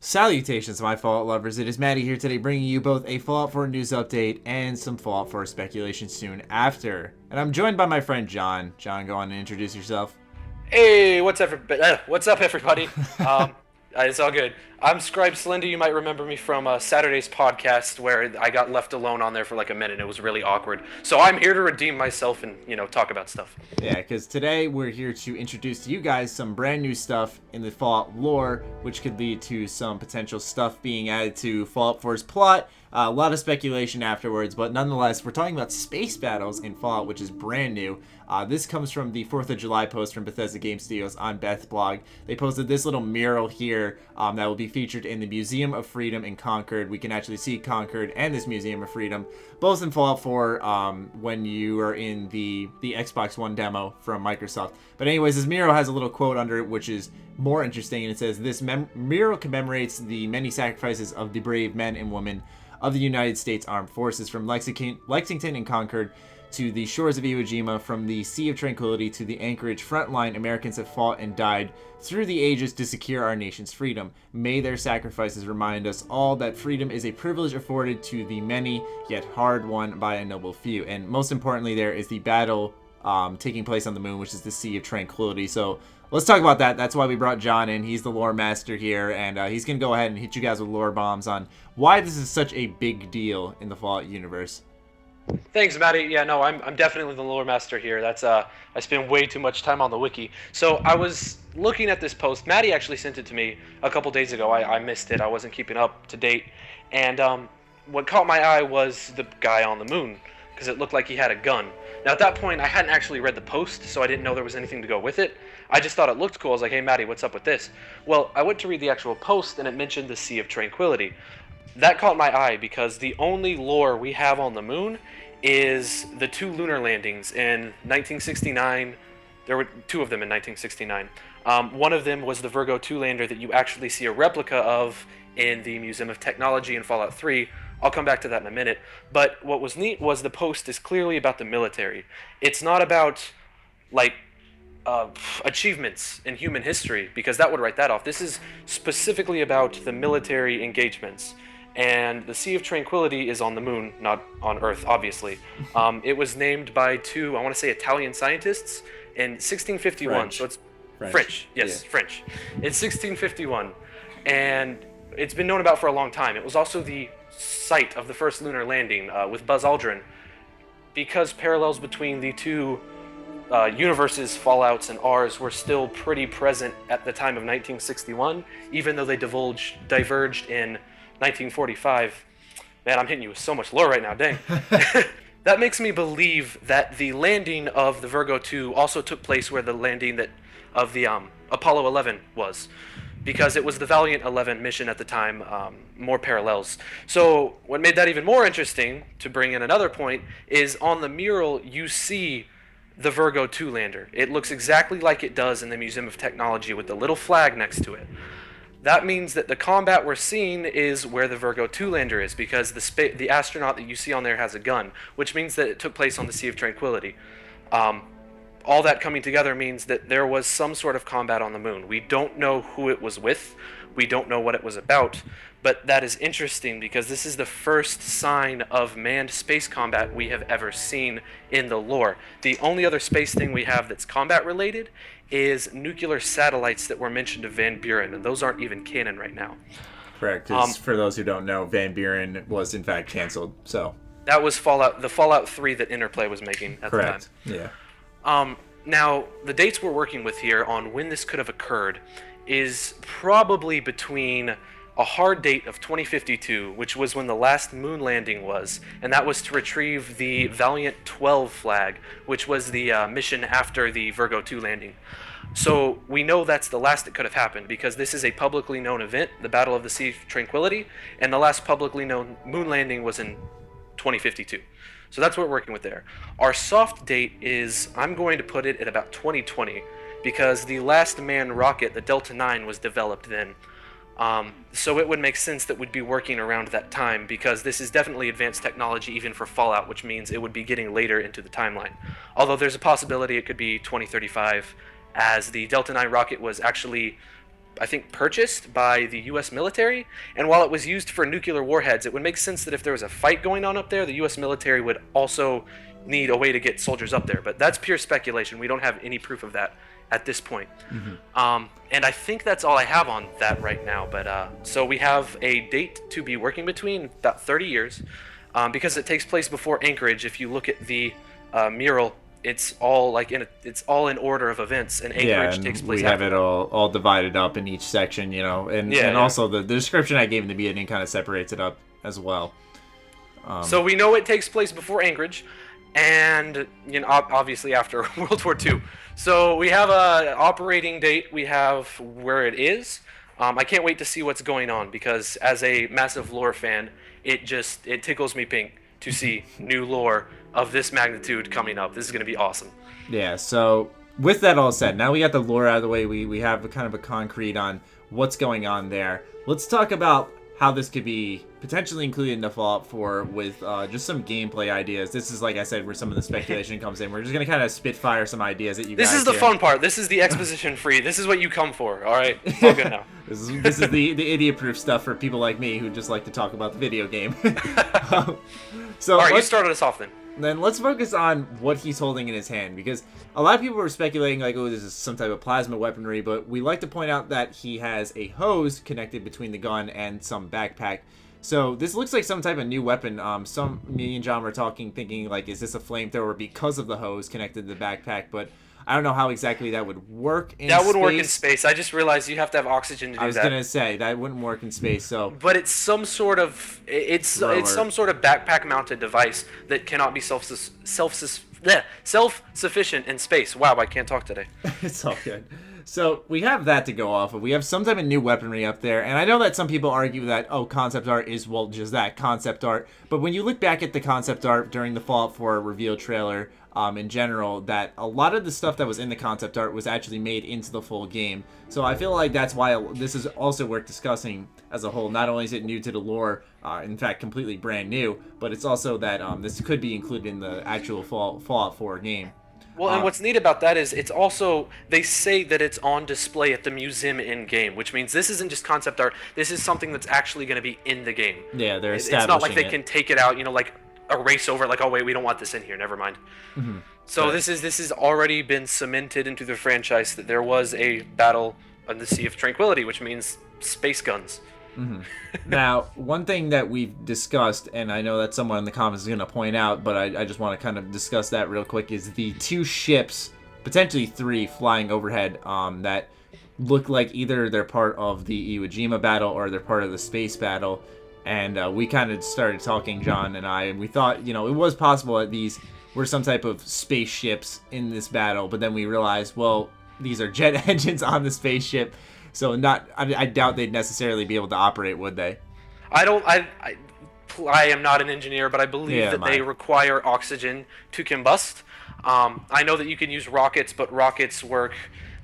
Salutations, my Fallout lovers. It is Maddie here today, bringing you both a Fallout 4 news update and some Fallout 4 speculation soon after. And I'm joined by my friend John. John, go on and introduce yourself. Hey, what's up, everybody? It's all good. I'm Scribe Slendy. You might remember me from Saturday's podcast where I got left alone on there for like a minute. It was really awkward. So I'm here to redeem myself and talk about stuff. Yeah, because today we're here to introduce to you guys some brand new stuff in the Fallout lore, which could lead to some potential stuff being added to Fallout 4's plot. A lot of speculation afterwards, but nonetheless, we're talking about space battles in Fallout, which is brand new. This comes from the 4th of July post from Bethesda Game Studios on Beth's blog. They posted this little mural here that will be featured in the Museum of Freedom in Concord. We can actually see Concord and this Museum of Freedom, both in Fallout 4 when you are in the Xbox One demo from Microsoft. But anyways, this mural has a little quote under it, which is more interesting, and it says, "This mural commemorates the many sacrifices of the brave men and women of the United States Armed Forces from Lexington and Concord to the shores of Iwo Jima, from the Sea of Tranquility to the Anchorage front line. Americans have fought and died through the ages to secure our nation's freedom. May their sacrifices remind us all that freedom is a privilege afforded to the many, yet hard won by a noble few." And most importantly, there is the battle taking place on the moon, which is the Sea of Tranquility. So let's talk about that. That's why we brought John in. He's the lore master here, and he's going to go ahead and hit you guys with lore bombs on why this is such a big deal in the Fallout universe. Thanks, Maddie. Yeah, no, I'm definitely the lore master here. That's I spend way too much time on the wiki. So I was looking at this post. Maddie actually sent it to me a couple days ago. I missed it. I wasn't keeping up to date. And what caught my eye was the guy on the moon, because it looked like he had a gun. Now at that point, I hadn't actually read the post, so I didn't know there was anything to go with it. I just thought it looked cool. I was like, "Hey, Maddie, what's up with this?" Well, I went to read the actual post, and it mentioned the Sea of Tranquility. That caught my eye because the only lore we have on the moon is the two lunar landings in 1969. There were two of them in 1969. One of them was the Virgo 2 lander that you actually see a replica of in the Museum of Technology in Fallout 3. I'll come back to that in a minute. But what was neat was the post is clearly about the military. It's not about, like, achievements in human history, because that would write that off. This is specifically about the military engagements. And the Sea of Tranquility is on the moon, not on Earth, obviously. It was named by two, I want to say, Italian scientists in 1651. French. So it's French. Yes, Yeah. French. It's 1651, and it's been known about for a long time. It was also the site of the first lunar landing with Buzz Aldrin, because parallels between the two universes, Fallout's and ours, were still pretty present at the time of 1961, even though they diverged in 1945. Man, I'm hitting you with so much lore right now, dang. That makes me believe that the landing of the Virgo 2 also took place where the landing of the Apollo 11 was, because it was the Valiant 11 mission at the time. More parallels. So what made that even more interesting, to bring in another point, is on the mural you see the Virgo 2 lander. It looks exactly like it does in the Museum of Technology with the little flag next to it. That means that the combat we're seeing is where the Virgo 2 lander is, because the astronaut that you see on there has a gun, which means that it took place on the Sea of Tranquility. All that coming together means that there was some sort of combat on the moon. We don't know who it was with, we don't know what it was about, but that is interesting because this is the first sign of manned space combat we have ever seen in the lore. The only other space thing we have that's combat related is nuclear satellites that were mentioned of Van Buren, and those aren't even canon right now. Correct, because for those who don't know, Van Buren was in fact canceled, so... That was the Fallout 3 that Interplay was making at the time. Yeah. Now, the dates we're working with here on when this could have occurred is probably between a hard date of 2052, which was when the last moon landing was, and that was to retrieve the Valiant 12 flag, which was the mission after the Virgo 2 landing. So we know that's the last that could have happened, because this is a publicly known event, the Battle of the Sea of Tranquility, and the last publicly known moon landing was in 2052. So that's what we're working with there. Our soft date is, I'm going to put it at about 2020, because the last manned rocket, the Delta 9, was developed then. So it would make sense that we'd be working around that time, because this is definitely advanced technology even for Fallout, which means it would be getting later into the timeline. Although there's a possibility it could be 2035, as the Delta 9 rocket was actually I think, purchased by the U.S. military. And while it was used for nuclear warheads, it would make sense that if there was a fight going on up there, the U.S. military would also need a way to get soldiers up there. But that's pure speculation. We don't have any proof of that at this point. And I think that's all I have on that right now. But so we have a date to be working between, about 30 years, because it takes place before Anchorage. If you look at the mural, it's all it's all in order of events, and Anchorage and takes place. We have it all divided up in each section, and also the description I gave in the beginning kind of separates it up as well. So we know it takes place before Anchorage, and obviously after World War II. So we have a operating date. We have where it is. I can't wait to see what's going on, because as a massive lore fan, it tickles me pink to see new lore of this magnitude coming up. This is going to be awesome. Yeah, so with that all said, now we got the lore out of the way. We have kind of a concrete on what's going on there. Let's talk about how this could be potentially included into Fallout 4 with just some gameplay ideas. This is, like I said, where some of the speculation comes in. We're just going to kind of spitfire some ideas at you guys. This is the fun part. This is the exposition free. This is what you come for, all right? It's all good now. This is the idiot-proof stuff for people like me who just like to talk about the video game. So, all right, you started us off then. Then let's focus on what he's holding in his hand, because a lot of people were speculating like, oh, this is some type of plasma weaponry, but we like to point out that he has a hose connected between the gun and some backpack. So this looks like some type of new weapon. Me and John were thinking like, is this a flamethrower because of the hose connected to the backpack? But I don't know how exactly that would work in space. That would work in space. I just realized you have to have oxygen to do that. I was gonna say that wouldn't work in space. So, but it's some sort of some sort of backpack-mounted device that cannot be self-sufficient in space. Wow, I can't talk today. It's all good. So we have that to go off of. We have some type of new weaponry up there, and I know that some people argue that concept art is just that, concept art. But when you look back at the concept art during the Fallout 4 reveal trailer. In general, that a lot of the stuff that was in the concept art was actually made into the full game. So I feel like that's why this is also worth discussing as a whole. Not only is it new to the lore, in fact, completely brand new, but it's also that this could be included in the actual Fallout 4 game. Well, and what's neat about that is it's also, they say that it's on display at the museum in-game, which means this isn't just concept art. This is something that's actually going to be in the game. Yeah, they're establishing It's not like they can take it out, like erase over, like, oh wait, we don't want this in here, never mind. So this has already been cemented into the franchise that there was a battle on the Sea of Tranquility, which means space guns. Now, one thing that we've discussed, and I know that someone in the comments is going to point out, but I just want to kind of discuss that real quick, is the two ships, potentially three, flying overhead that look like either they're part of the Iwo Jima battle or they're part of the space battle. And we kind of started talking, John and I, and we thought, it was possible that these were some type of spaceships in this battle, but then we realized, well, these are jet engines on the spaceship, so I doubt they'd necessarily be able to operate, would they? I am not an engineer, but I believe that they require oxygen to combust. I know that you can use rockets, but rockets work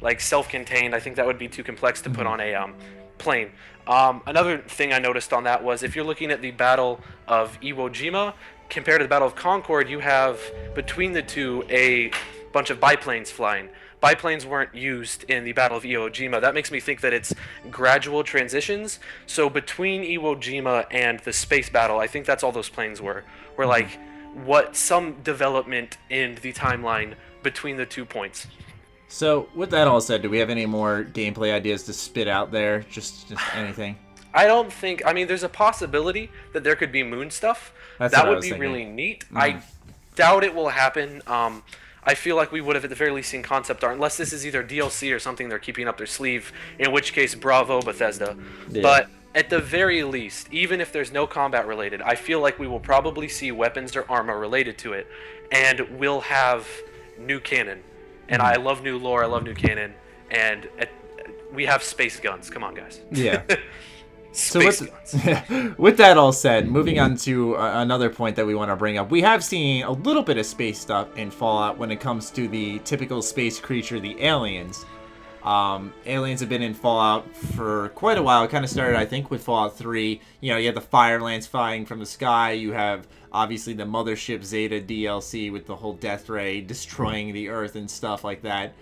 like self-contained. I think that would be too complex to put on a plane. Another thing I noticed on that was if you're looking at the Battle of Iwo Jima compared to the Battle of Concord, you have between the two a bunch of biplanes flying. Biplanes weren't used in the Battle of Iwo Jima. That makes me think that it's gradual transitions. So between Iwo Jima and the space battle, I think that's all those planes were like some development in the timeline between the 2 points. So, with that all said, do we have any more gameplay ideas to spit out there? Just anything? I don't think... I mean, there's a possibility that there could be moon stuff. That would be really neat. I doubt it will happen. I feel like we would have at the very least seen concept art, unless this is either DLC or something they're keeping up their sleeve, in which case, bravo, Bethesda. Yeah. But at the very least, even if there's no combat related, I feel like we will probably see weapons or armor related to it, and we'll have new canon. And I love new lore, I love new canon, and we have space guns. Come on, guys. Yeah. With that all said, moving on to another point that we want to bring up, we have seen a little bit of space stuff in Fallout when it comes to the typical space creature, the aliens. Aliens have been in Fallout for quite a while. It kind of started, I think, with Fallout 3. You have the fire lance flying from the sky. You have, obviously, the Mothership Zeta DLC with the whole death ray destroying the Earth and stuff like that.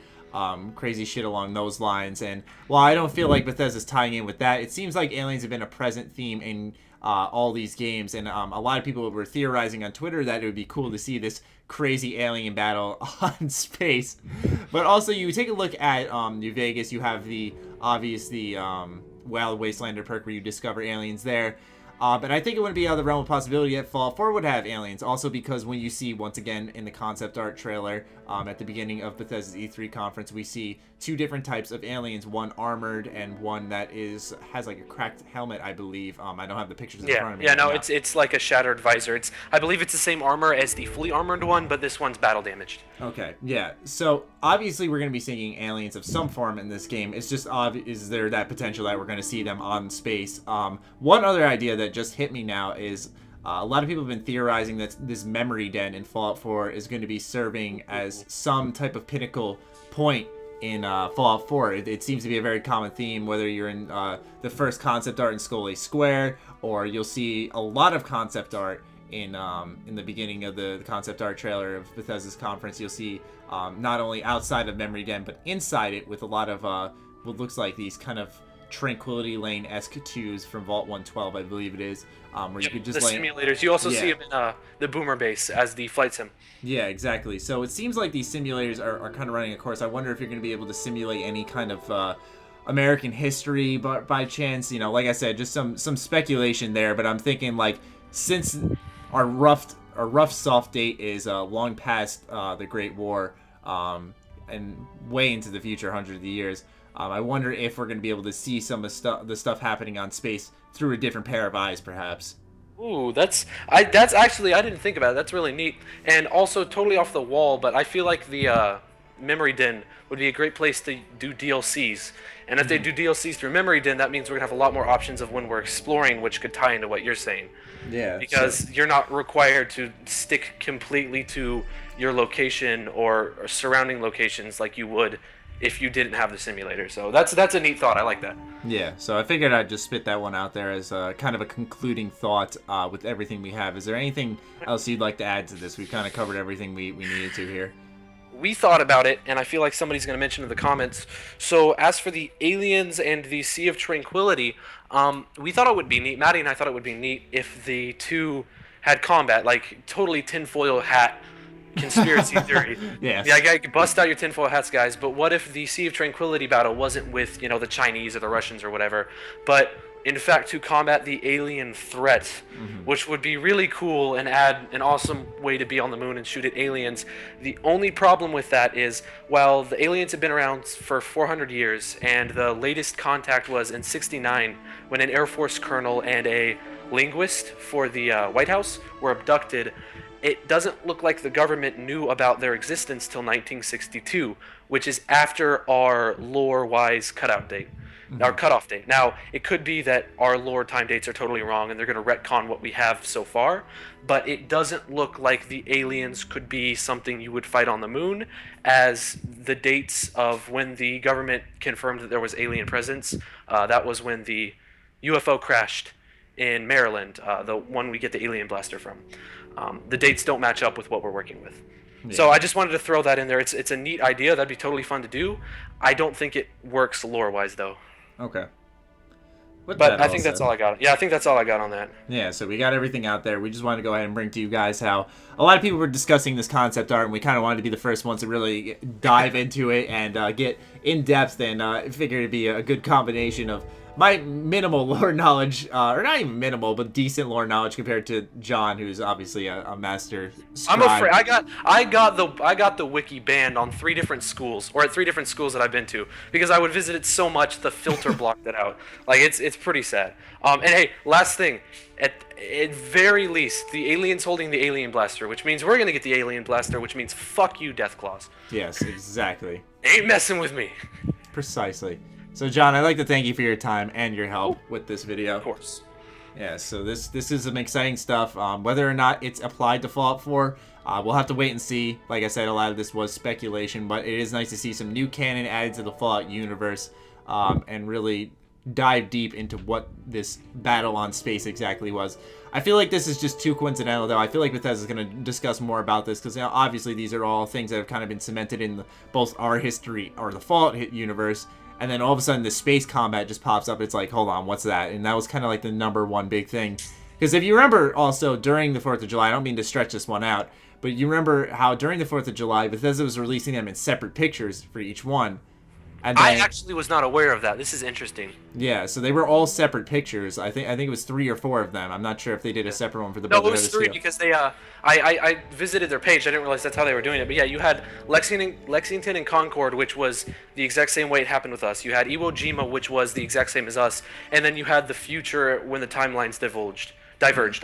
crazy shit along those lines. And while I don't feel like Bethesda's tying in with that, it seems like aliens have been a present theme in all these games. And a lot of people were theorizing on Twitter that it would be cool to see this crazy alien battle on space. But also, you take a look at New Vegas, you have the Wild Wastelander perk where you discover aliens there. But I think it wouldn't be out of the realm of possibility that Fallout 4 would have aliens. Also because when you see, once again, in the concept art trailer, at the beginning of Bethesda's E3 conference, we see two different types of aliens. One armored and one that has like a cracked helmet, I believe. I don't have the pictures in front of me. Yeah, no, it's like a shattered visor. I believe it's the same armor as the fully armored one, but this one's battle damaged. Okay, yeah. So obviously we're going to be seeing aliens of some form in this game. It's just is there that potential that we're going to see them on space? One other idea that just hit me now is a lot of people have been theorizing that this memory den in Fallout 4 is going to be serving as some type of pinnacle point in Fallout 4. It seems to be a very common theme, whether you're in the first concept art in Scully Square, or you'll see a lot of concept art in the beginning of the concept art trailer of Bethesda's conference. You'll see not only outside of Memory Den, but inside it with a lot of what looks like these kind of Tranquility Lane-esque 2s from Vault 112, I believe it is, where you could just the simulators. You also see them in the Boomer base as the flight sim. Yeah, exactly. So it seems like these simulators are kind of running a course. I wonder if you're going to be able to simulate any kind of American history, but by chance, like I said, just some speculation there. But I'm thinking, like, since our rough soft date is long past the Great War, and way into the future, hundreds of years. I wonder if we're going to be able to see some of the stuff happening on space through a different pair of eyes, perhaps. Ooh, that's actually, I didn't think about it. That's really neat, and also totally off the wall. But I feel like the Memory Den would be a great place to do DLCs. And if they do DLCs through Memory Den, that means we're gonna have a lot more options of when we're exploring, which could tie into what you're saying. Yeah. Because you're not required to stick completely to your location or surrounding locations like you would if you didn't have the simulator. So that's a neat thought. I like that. Yeah, so I figured I'd just spit that one out there as kind of a concluding thought with everything we have. Is there anything else you'd like to add to this? We've kind of covered everything we needed to here. We thought about it, and I feel like somebody's going to mention in the comments. So as for the aliens and the Sea of Tranquility, we thought it would be neat. Maddie and I thought it would be neat if the two had combat, like totally tinfoil hat conspiracy theory. Yes. Yeah, bust out your tinfoil hats, guys. But what if the Sea of Tranquility battle wasn't with, the Chinese or the Russians or whatever, but in fact to combat the alien threat, which would be really cool and add an awesome way to be on the moon and shoot at aliens. The only problem with that is, while the aliens have been around for 400 years, and the latest contact was in '69 when an Air Force colonel and a linguist for the White House were abducted, it doesn't look like the government knew about their existence till 1962, which is after our lore-wise cutoff date. Our cutoff date. Now, it could be that our lore time dates are totally wrong and they're going to retcon what we have so far, but it doesn't look like the aliens could be something you would fight on the moon, as the dates of when the government confirmed that there was alien presence, that was when the UFO crashed in Maryland, the one we get the alien blaster from. The dates don't match up with what we're working with. Yeah. So I just wanted to throw that in there. It's a neat idea. That'd be totally fun to do. I don't think it works lore-wise, though. Okay. But I think that's all I got. Yeah, I think that's all I got on that. Yeah, so we got everything out there. We just wanted to go ahead and bring to you guys how a lot of people were discussing this concept art, and we kind of wanted to be the first ones to really dive into it and get in depth, and figured it'd be a good combination of my minimal lore knowledge, or not even minimal, but decent lore knowledge compared to John, who's obviously a master scribe. I'm afraid I got the wiki banned on 3 different schools, or at 3 different schools that I've been to, because I would visit it so much the filter blocked it out. Like it's pretty sad. And hey, last thing, at very least, the alien's holding the alien blaster, which means we're gonna get the alien blaster, which means fuck you, Deathclaws. Yes, exactly. Ain't messing with me. Precisely. So, John, I'd like to thank you for your time and your help with this video. Of course. Yeah, so this is some exciting stuff. Whether or not it's applied to Fallout 4, we'll have to wait and see. Like I said, a lot of this was speculation, but it is nice to see some new canon added to the Fallout universe, and really dive deep into what this battle on space exactly was. I feel like this is just too coincidental, though. I feel like Bethesda's going to discuss more about this because, obviously these are all things that have kind of been cemented in both our history or the Fallout universe, and then all of a sudden the space combat just pops up. It's like, hold on, what's that? And that was kind of like the number one big thing. Because if you remember also during the 4th of July, I don't mean to stretch this one out, but you remember how during the 4th of July, Bethesda was releasing them in separate pictures for each one. And then, I actually was not aware of that. This is interesting. yeah, so they were all separate pictures. I think it was 3 or 4 of them. I'm not sure if they did a separate one for the No, Brotherhood it was of 3 Steel. because they I visited their page. I didn't realize that's how they were doing it. But yeah, you had Lexington and Concord, which was the exact same way it happened with us. You had Iwo Jima, which was the exact same as us, and then you had the future when the timelines diverged.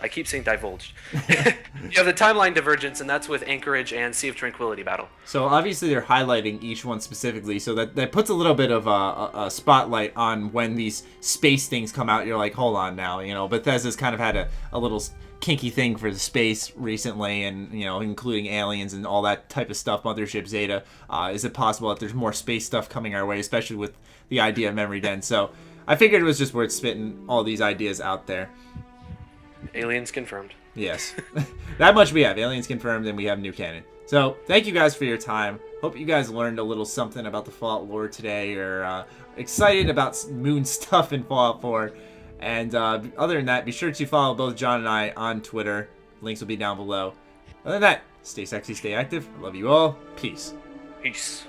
I keep saying divulged. You have the timeline divergence, and that's with Anchorage and Sea of Tranquility battle. So obviously they're highlighting each one specifically, so that puts a little bit of a spotlight on when these space things come out. You're like, hold on now, Bethesda's kind of had a little kinky thing for the space recently, and including aliens and all that type of stuff. Mothership Zeta. Is it possible that there's more space stuff coming our way, especially with the idea of Memory Den? So I figured it was just worth spitting all these ideas out there. Aliens confirmed. Yes. That much we have. Aliens confirmed, and we have new canon. So, thank you guys for your time. Hope you guys learned a little something about the Fallout lore today, or excited about moon stuff in Fallout 4. And other than that, be sure to follow both John and I on Twitter. Links will be down below. Other than that, stay sexy, stay active. I love you all. Peace. Peace.